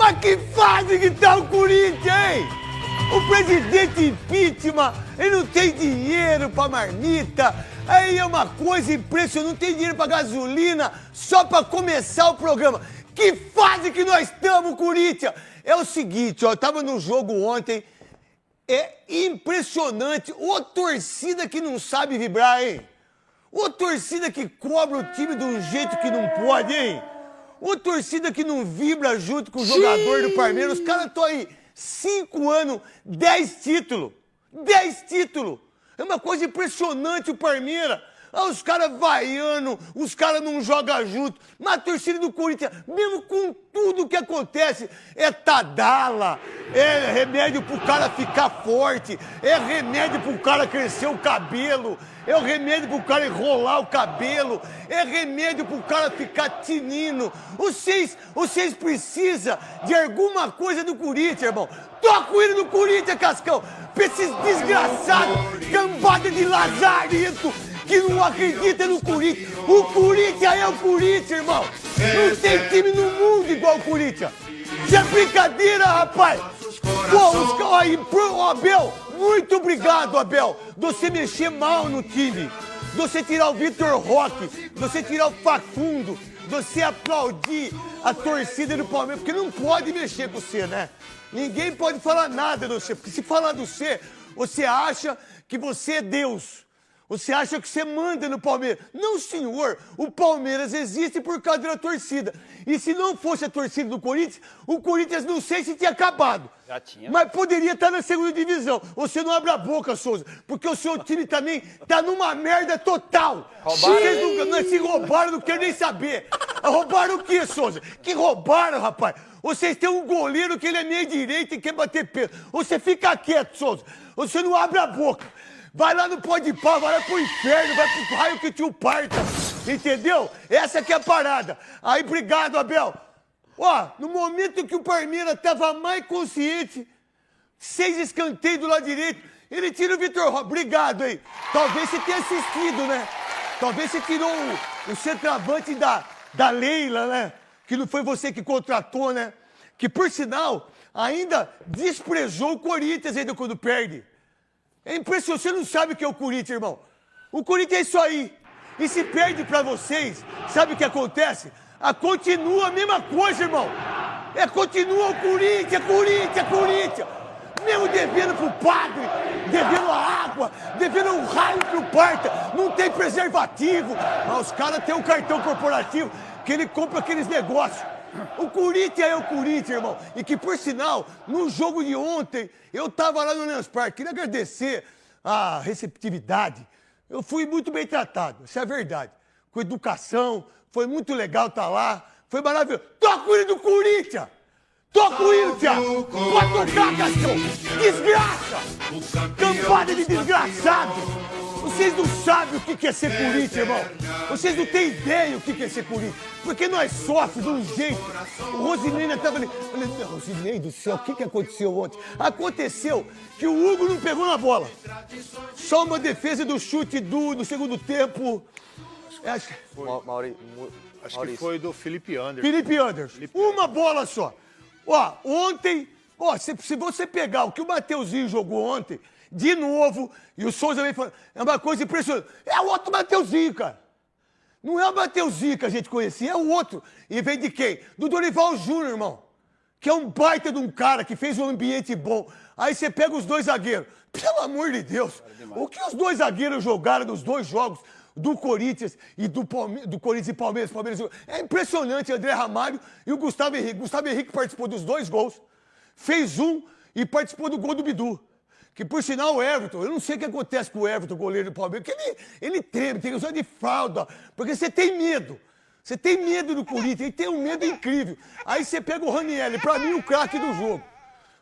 Mas que fase que tá o Corinthians, hein? O presidente impeachment, ele não tem dinheiro pra marmita. Aí é uma coisa impressionante, não tem dinheiro pra gasolina só pra começar o programa. Que fase que nós estamos, Corinthians? É o seguinte, ó, eu tava no jogo ontem, é impressionante. Ô torcida que não sabe vibrar, hein? Ô torcida que cobra o time de um jeito que não pode, hein? Ô torcida que não vibra junto com o jogador do Palmeiras. Os caras estão aí 5 anos, 10 títulos. 10 títulos. É uma coisa impressionante o Palmeiras. Ah, os caras vaiando, os caras não jogam junto. Mas a torcida do Corinthians, mesmo com tudo que acontece, é Tadala, é remédio pro cara ficar forte, é remédio pro cara crescer o cabelo, é o remédio pro cara enrolar o cabelo, é remédio pro cara ficar tinindo. Vocês precisam de alguma coisa do Corinthians, irmão. Toca o hino do Corinthians, Cascão. Pra esses desgraçados, cambada de lazarento, que não acredita no Corinthians. O Corinthians é o Corinthians, irmão. Não tem time no mundo igual o Corinthians. Isso é brincadeira, rapaz. Pô, os caras aí, Abel, muito obrigado, Abel, de você mexer mal no time, de você tirar o Vitor Roque, de você tirar o Facundo, de você aplaudir a torcida do Palmeiras, porque não pode mexer com você, né? Ninguém pode falar nada de você, porque se falar de você, você acha que você é Deus. Você acha que você manda no Palmeiras. Não, senhor. O Palmeiras existe por causa da torcida. E se não fosse a torcida do Corinthians, o Corinthians não sei se tinha acabado. Já tinha. Mas poderia estar na segunda divisão. Você não abre a boca, Souza, porque o seu time também tá numa merda total. Vocês não se roubaram, não quero nem saber. Roubaram o quê, Souza? Que roubaram, rapaz? Vocês têm um goleiro que ele é meio direito e quer bater peso. Você fica quieto, Souza. Você não abre a boca. Vai lá no pó de pau, vai lá pro inferno, vai pro raio que te o parta. Entendeu? Essa que é a parada. Aí, obrigado, Abel. Ó, no momento que o Palmeiras tava mais consciente, 6 escanteios do lado direito, ele tira o Vitor Roque. Obrigado, hein? Talvez você tenha assistido, né? Talvez você tirou o centroavante da Leila, né? Que não foi você que contratou, né? Que, por sinal, ainda desprezou o Corinthians ainda quando perde. É impressionante, você não sabe o que é o Corinthians, irmão. O Corinthians é isso aí. E se perde pra vocês, sabe o que acontece? Continua a mesma coisa, irmão. Continua o Corinthians, Corinthians. Mesmo devendo pro padre, devendo a água, devendo um raio pro parta, não tem preservativo. Mas os caras têm um cartão corporativo que ele compra aqueles negócios. O Corinthians é o Corinthians, irmão. E que, por sinal, no jogo de ontem, eu tava lá no Allianz Parque. Queria agradecer a receptividade. Eu fui muito bem tratado, essa é a verdade. Com educação, foi muito legal estar lá. Foi maravilhoso. Toca o hino do Corinthians! Toca o hino, Thiago! Pode tocar, Cascão! Desgraça! Campada de desgraçado! Vocês não sabem o que é ser Corinthians, irmão. Vocês não têm ideia o que é ser Corinthians. Porque nós sofremos de um jeito. O Rosinei estava ali. Falei, Rosinei do céu, o que aconteceu ontem? Aconteceu que o Hugo não pegou na bola. Só uma defesa do chute no segundo tempo. Acho que foi do Felipe Anderson. Felipe Anderson. Uma bola só. Ó, ontem, se você pegar o que o Mateuzinho jogou ontem, de novo, e o Souza vem falando, é uma coisa impressionante. É o outro Mateuzinho, cara. Não é o Mateuzinho que a gente conhecia, é o outro. E vem de quem? Do Dorival Júnior, irmão. Que é um baita de um cara que fez um ambiente bom. Aí você pega os 2 zagueiros. Pelo amor de Deus. O que os 2 zagueiros jogaram nos 2 jogos do Corinthians e do Corinthians e Palmeiras. É impressionante, André Ramalho e o Gustavo Henrique. Gustavo Henrique participou dos 2 gols. Fez um e participou do gol do Bidu. Que, por sinal, o Everton, eu não sei o que acontece com o Everton, goleiro do Palmeiras, porque ele treme, tem que usar de fralda, porque você tem medo. Você tem medo do Corinthians, ele tem um medo incrível. Aí você pega o Ranieri, pra mim, o craque do jogo.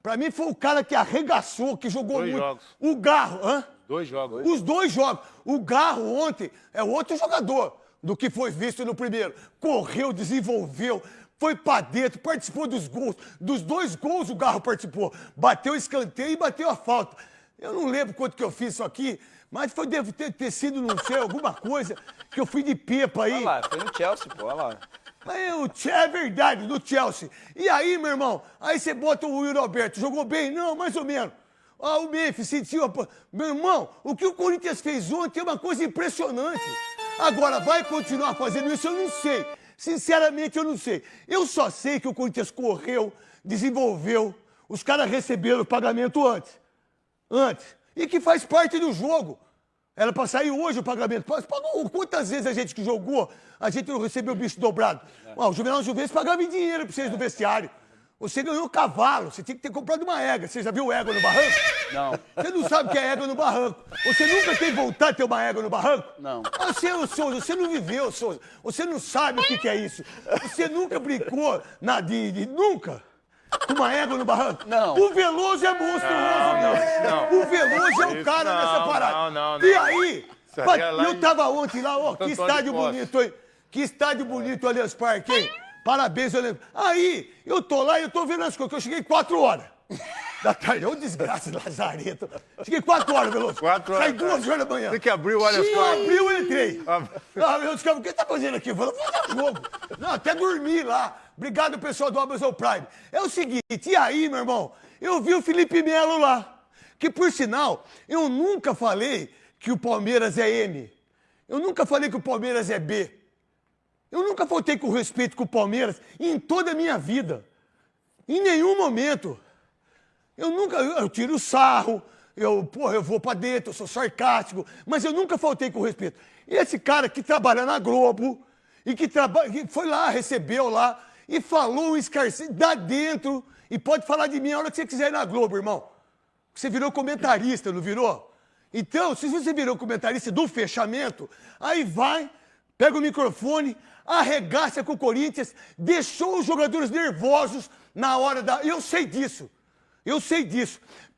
Pra mim, foi o cara que arregaçou, que jogou 2 muito. Jogos. O Garro, 2 jogos. Os 2 jogos. O Garro, ontem, é outro jogador do que foi visto no primeiro. Correu, desenvolveu, foi pra dentro, participou dos gols. Dos 2 gols o Garro participou. Bateu o escanteio e bateu a falta. Eu não lembro quanto que eu fiz isso aqui, mas deve ter sido, não sei, alguma coisa que eu fui de pepa aí. Olha lá, foi no Chelsea, pô, olha lá. É verdade, do Chelsea. E aí, meu irmão, aí você bota o Will Alberto, jogou bem? Não, mais ou menos. O Memphis sentiu... Meu irmão, o que o Corinthians fez ontem é uma coisa impressionante. Agora, vai continuar fazendo isso? Eu não sei. Sinceramente, eu não sei. Eu só sei que o Corinthians correu, desenvolveu, os caras receberam o pagamento antes. E que faz parte do jogo. Era pra sair hoje o pagamento. Pagou quantas vezes a gente que jogou, a gente não recebeu o bicho dobrado? O Juvenal Juventus pagava em dinheiro pra vocês no vestiário. Você ganhou cavalo, você tinha que ter comprado uma égua. Você já viu égua no barranco? Não. Você não sabe o que é égua no barranco. Você nunca teve vontade de ter uma égua no barranco? Não. Souza, você não viveu, Souza. Você não sabe o que é isso. Você nunca brincou nunca com uma égua no barranco? Não. O Veloso é monstruoso, não. O Veloso é o cara nessa parada. Não. E aí, é eu tava ontem lá, ó, que Antônio estádio Costa. bonito, hein? Que estádio bonito, Allianz Parque, hein? Parabéns, Allianz. Aí, eu tô lá e eu tô vendo as coisas, que eu cheguei 4 horas da tarde. Ô, desgraça, Lazareto. Cheguei 4 horas, Veloso. 4 horas. Saí 2 horas da manhã. Tem que abrir o Allianz Sim, Parque. abriu, eu entrei. Eu disse, o que tá fazendo aqui? Eu falei, vou fazer jogo. Não, até dormi lá. Obrigado, pessoal do Amazon Prime. É o seguinte, e aí, meu irmão, eu vi o Felipe Melo lá, que, por sinal, eu nunca falei que o Palmeiras é M. Eu nunca falei que o Palmeiras é B. Eu nunca faltei com respeito com o Palmeiras em toda a minha vida. Em nenhum momento. Eu tiro sarro, eu vou pra dentro, eu sou sarcástico, mas eu nunca faltei com respeito. E esse cara que trabalha na Globo, e que foi lá, recebeu lá, e falou um escarcel, dá dentro, e pode falar de mim a hora que você quiser ir na Globo, irmão. Você virou comentarista, não virou? Então, se você virou comentarista do fechamento, aí vai, pega o microfone, arregaça com o Corinthians, deixou os jogadores nervosos na hora da... Eu sei disso.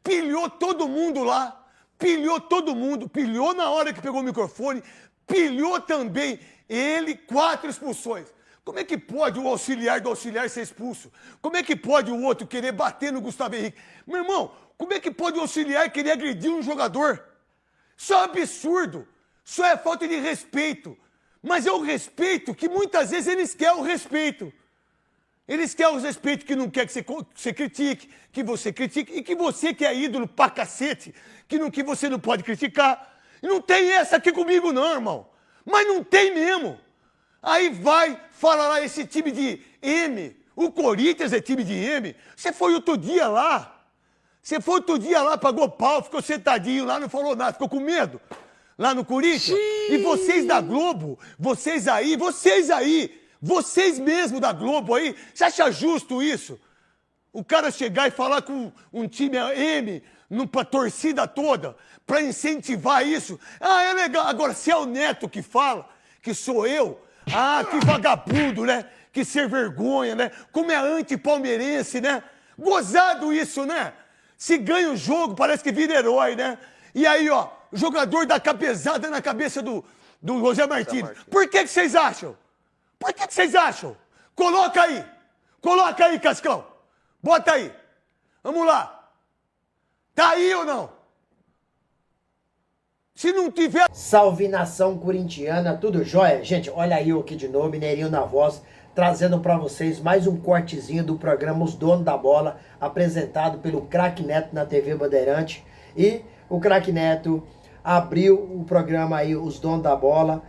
Pilhou todo mundo lá, pilhou na hora que pegou o microfone, pilhou também ele, 4 expulsões. Como é que pode o auxiliar do auxiliar ser expulso? Como é que pode o outro querer bater no Gustavo Henrique? Meu irmão, como é que pode o auxiliar querer agredir um jogador? Isso é um absurdo. Isso é falta de respeito. Mas é o respeito que muitas vezes eles querem o respeito. Eles querem o respeito que não quer que você critique, que você critique, e que você que é ídolo pra cacete, que você não pode criticar. E não tem essa aqui comigo não, irmão. Mas não tem mesmo. Aí vai, fala lá esse time de M. O Corinthians é time de M. Você foi outro dia lá. Pagou pau, ficou sentadinho lá, não falou nada, ficou com medo. Lá no Corinthians. Sim. E vocês da Globo, vocês mesmo da Globo aí, você acha justo isso? O cara chegar e falar com um time M, pra torcida toda, pra incentivar isso. É legal. Agora, se é o Neto que fala, que sou eu, que vagabundo, né? Que ser vergonha, né? Como é anti-palmeirense, né? Gozado isso, né? Se ganha o jogo, parece que vira herói, né? E aí, ó, o jogador dá cabezada na cabeça do José Martins. Por que vocês acham? Coloca aí, Cascão. Bota aí. Vamos lá. Tá aí ou não? Se não tiver... Salve nação corintiana, tudo jóia? Gente, olha aí eu aqui de novo, Mineirinho na voz, trazendo pra vocês mais um cortezinho do programa Os Donos da Bola, apresentado pelo Craque Neto na TV Bandeirante. E o Craque Neto abriu o programa aí, Os Donos da Bola,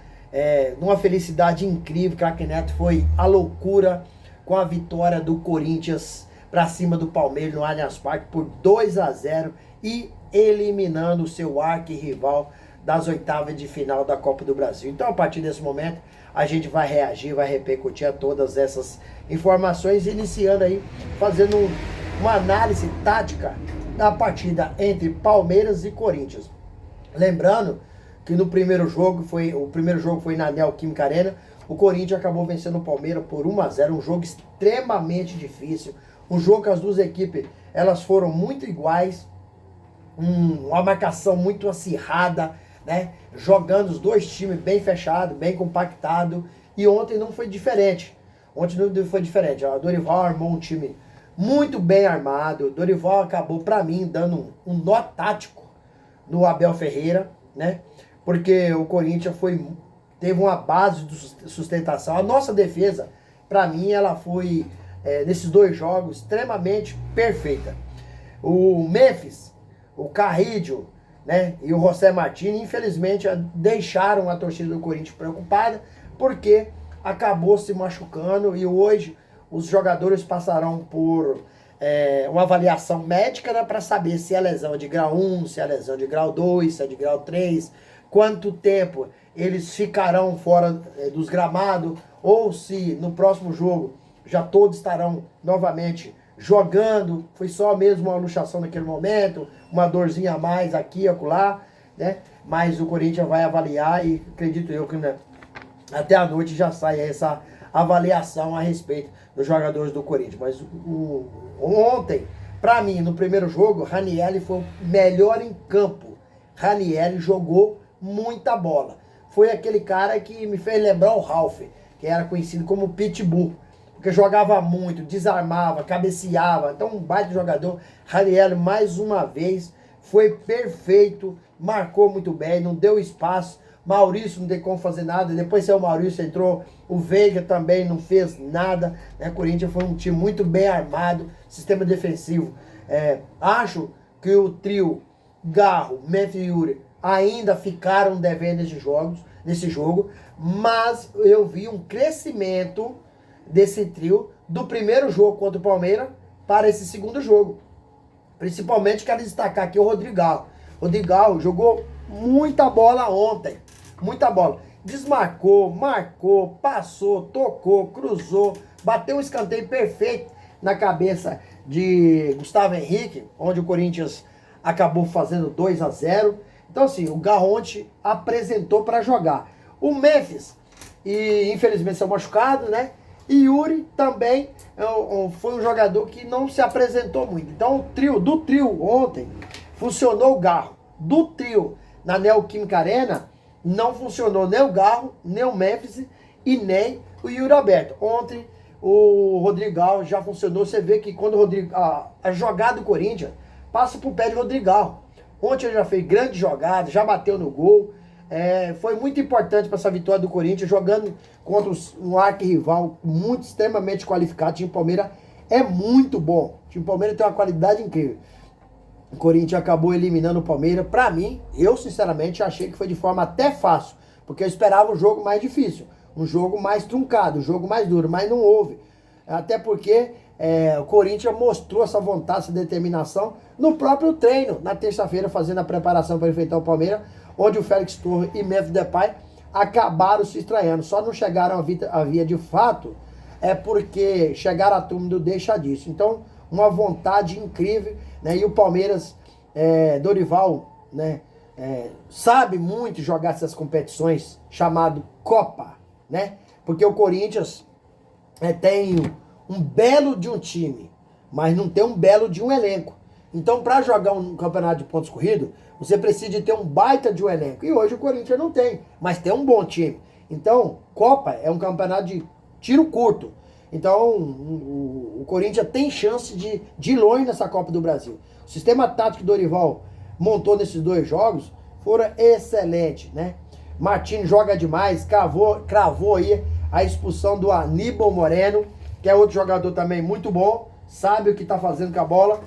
numa felicidade incrível. O Craque Neto foi a loucura com a vitória do Corinthians pra cima do Palmeiras no Allianz Parque por 2-0 e eliminando o seu arquirrival das oitavas de final da Copa do Brasil. Então, a partir desse momento, a gente vai reagir, vai repercutir a todas essas informações, iniciando aí, fazendo uma análise tática da partida entre Palmeiras e Corinthians. Lembrando que no primeiro jogo foi na Neoquímica Arena, o Corinthians acabou vencendo o Palmeiras por 1-0, um jogo extremamente difícil, um jogo que as duas equipes elas foram muito iguais, uma marcação muito acirrada, né? Jogando os dois times bem fechados, bem compactados, e ontem não foi diferente. A Dorival armou um time muito bem armado. Dorival acabou, para mim, dando um nó tático no Abel Ferreira, né? Porque o Corinthians teve uma base de sustentação. A nossa defesa, para mim ela foi, nesses 2 jogos, extremamente perfeita. O Memphis, o Carrillo, né, e o José Martini, infelizmente, deixaram a torcida do Corinthians preocupada, porque acabou se machucando e hoje os jogadores passarão por uma avaliação médica, né, para saber se é lesão de grau 1, se é lesão de grau 2, se é de grau 3, quanto tempo eles ficarão fora dos gramados, ou se no próximo jogo já todos estarão novamente jogando, foi só mesmo uma luxação naquele momento, uma dorzinha a mais aqui e acolá, né? Mas o Corinthians vai avaliar e acredito eu que, né, até a noite já sai essa avaliação a respeito dos jogadores do Corinthians. Mas ontem, para mim, no primeiro jogo, Ranieri foi o melhor em campo. Ranieri jogou muita bola. Foi aquele cara que me fez lembrar o Ralf, que era conhecido como Pitbull, porque jogava muito, desarmava, cabeceava. Então, um baita jogador. Ranieri, mais uma vez, foi perfeito, marcou muito bem, não deu espaço. Maurício não tem como fazer nada. Depois que o Maurício entrou, o Veiga também não fez nada, né? Corinthians foi um time muito bem armado, sistema defensivo. Acho que o trio Garro, Memphis e Yuri ainda ficaram devendo nesse jogo, mas eu vi um crescimento desse trio do primeiro jogo contra o Palmeiras para esse segundo jogo. Principalmente quero destacar aqui o Rodrigal. O Rodrigal jogou muita bola ontem. Muita bola. Desmarcou, marcou, passou, tocou, cruzou, bateu um escanteio perfeito na cabeça de Gustavo Henrique, onde o Corinthians acabou fazendo 2-0. Então assim, o Garronte apresentou para jogar. O Memphis, e infelizmente saiu machucado, né? E Yuri também foi um jogador que não se apresentou muito. Então do trio ontem funcionou o Garro. Do trio na Neoquímica Arena não funcionou nem o Garro, nem o Memphis e nem o Yuri Alberto. Ontem o Rodrigal já funcionou. Você vê que quando a jogada do Corinthians passa pro pé de Rodrigal. Ontem ele já fez grande jogada, já bateu no gol. Foi muito importante para essa vitória do Corinthians, jogando contra um arquirrival muito extremamente qualificado. O time Palmeiras é muito bom. O time Palmeiras tem uma qualidade incrível. O Corinthians acabou eliminando o Palmeiras. Para mim, eu sinceramente achei que foi de forma até fácil, porque eu esperava um jogo mais difícil, um jogo mais truncado, um jogo mais duro, mas não houve. Até porque o Corinthians mostrou essa vontade, essa determinação no próprio treino, na terça-feira, fazendo a preparação para enfrentar o Palmeiras, onde o Félix Torres e Memphis Depay acabaram se estranhando. Só não chegaram à via de fato porque chegaram a turma do deixa disso. Então, uma vontade incrível, né? E o Palmeiras, Dorival, né, sabe muito jogar essas competições chamado Copa, né? Porque o Corinthians tem um belo de um time, mas não tem um belo de um elenco. Então, para jogar um campeonato de pontos corridos, você precisa de ter um baita de um elenco. E hoje o Corinthians não tem, mas tem um bom time. Então, Copa é um campeonato de tiro curto. Então, o Corinthians tem chance de ir longe nessa Copa do Brasil. O sistema tático que o Dorival montou nesses 2 jogos foram excelentes, né? Martins joga demais, cravou aí a expulsão do Aníbal Moreno, que é outro jogador também muito bom, sabe o que tá fazendo com a bola.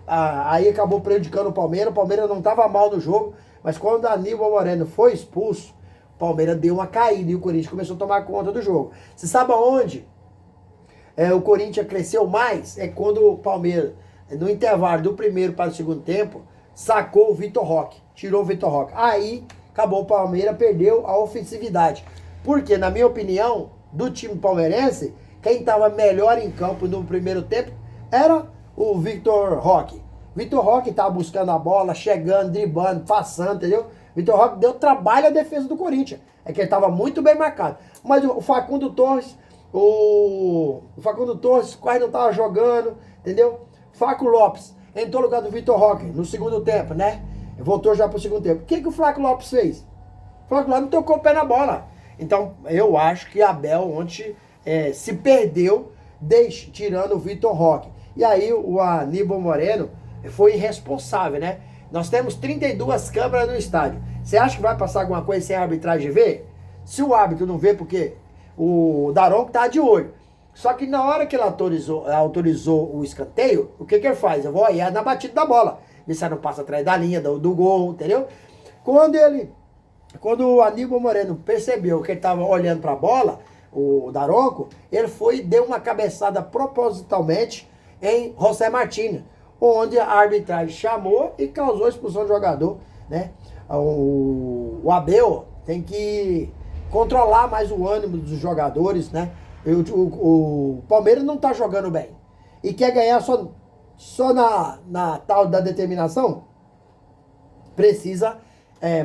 Aí acabou prejudicando o Palmeiras. O Palmeiras não estava mal no jogo, mas quando o Aníbal Moreno foi expulso, o Palmeiras deu uma caída e o Corinthians começou a tomar conta do jogo. Você sabe aonde o Corinthians cresceu mais? É quando o Palmeiras, no intervalo do primeiro para o segundo tempo, sacou o Vitor Roque, tirou o Vitor Roque. Aí acabou, o Palmeiras perdeu a ofensividade. Porque, na minha opinião, do time palmeirense, quem estava melhor em campo no primeiro tempo era o Vitor Roque. Vitor Roque estava buscando a bola, chegando, driblando, passando, entendeu? Vitor Roque deu trabalho à defesa do Corinthians. É que ele estava muito bem marcado. Mas o Facundo Torres, quase não estava jogando, entendeu? Flaco Lopes entrou no lugar do Vitor Roque no segundo tempo, né? Voltou já pro segundo tempo. O que o Flaco Lopes fez? O Flaco Lopes não tocou o pé na bola. Então, eu acho que Abel ontem se perdeu, tirando o Vitor Roque. E aí o Aníbal Moreno foi irresponsável, né? Nós temos 32 câmeras no estádio. Você acha que vai passar alguma coisa sem a arbitragem ver? Se o árbitro não vê, porque o Daronco tá de olho. Só que na hora que ele autorizou o escanteio, o que ele faz? Eu vou olhar na batida da bola. Ver se não passa atrás da linha do gol, entendeu? Quando o Aníbal Moreno percebeu que ele estava olhando para a bola, o Daronco, ele foi e deu uma cabeçada propositalmente em José Martínez, onde a arbitragem chamou e causou a expulsão do jogador, né? O Abel tem que controlar mais o ânimo dos jogadores, né? O Palmeiras não tá jogando bem e quer ganhar só na tal da determinação, precisa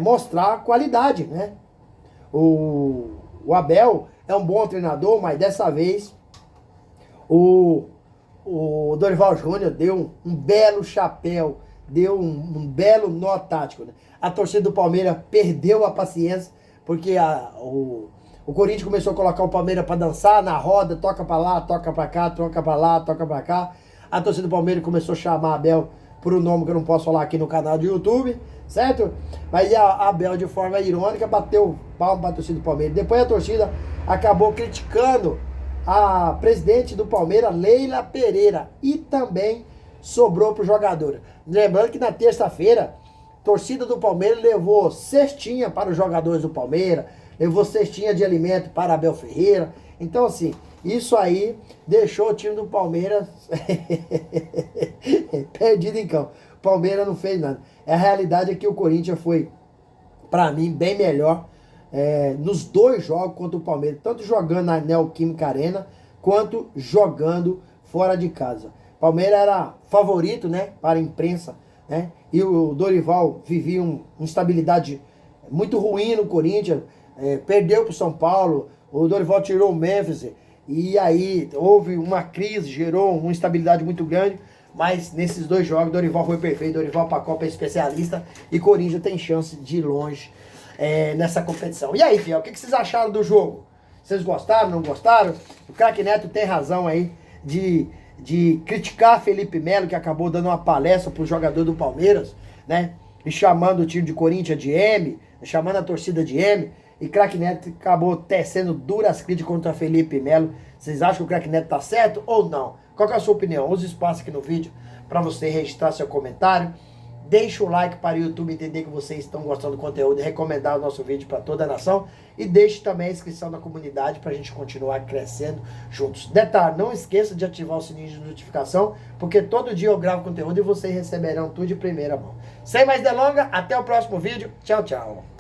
mostrar qualidade, né? O Abel é um bom treinador, mas dessa vez o Dorival Júnior deu um belo chapéu, deu um belo nó tático, né? A torcida do Palmeiras perdeu a paciência, porque o Corinthians começou a colocar o Palmeiras para dançar na roda, toca para lá, toca para cá, toca para lá, toca para cá. A torcida do Palmeiras começou a chamar a Abel por um nome que eu não posso falar aqui no canal do YouTube, certo? Mas a Abel, de forma irônica, bateu palmo para a torcida do Palmeiras. Depois a torcida acabou criticando a presidente do Palmeiras, Leila Pereira, e também sobrou para o jogador. Lembrando que na terça-feira, a torcida do Palmeiras levou cestinha para os jogadores do Palmeiras, levou cestinha de alimento para Abel Ferreira. Então, assim, isso aí deixou o time do Palmeiras perdido em campo. O Palmeiras não fez nada. A realidade é que o Corinthians foi, para mim, bem melhor nos dois jogos contra o Palmeiras, tanto jogando na Neoquímica Arena, quanto jogando fora de casa. O Palmeiras era favorito, né, para a imprensa, né, e o Dorival vivia uma instabilidade muito ruim no Corinthians, perdeu para o São Paulo, o Dorival tirou o Memphis, e aí houve uma crise, gerou uma instabilidade muito grande, mas nesses dois jogos o Dorival foi perfeito, Dorival para a Copa é especialista, e Corinthians tem chance de ir longe nessa competição. E aí, fiel, o que vocês acharam do jogo? Vocês gostaram, não gostaram? O craque Neto tem razão aí de criticar Felipe Melo, que acabou dando uma palestra pro jogador do Palmeiras, né? E chamando o time de Corinthians de M, chamando a torcida de M. E craque Neto acabou tecendo duras críticas contra Felipe Melo. Vocês acham que o craque Neto tá certo ou não? Qual que é a sua opinião? Use espaço aqui no vídeo para você registrar seu comentário. Deixa o like para o YouTube entender que vocês estão gostando do conteúdo e recomendar o nosso vídeo para toda a nação. E deixe também a inscrição na comunidade para a gente continuar crescendo juntos. Detalhe, não esqueça de ativar o sininho de notificação, porque todo dia eu gravo conteúdo e vocês receberão tudo de primeira mão. Sem mais delongas, até o próximo vídeo. Tchau, tchau.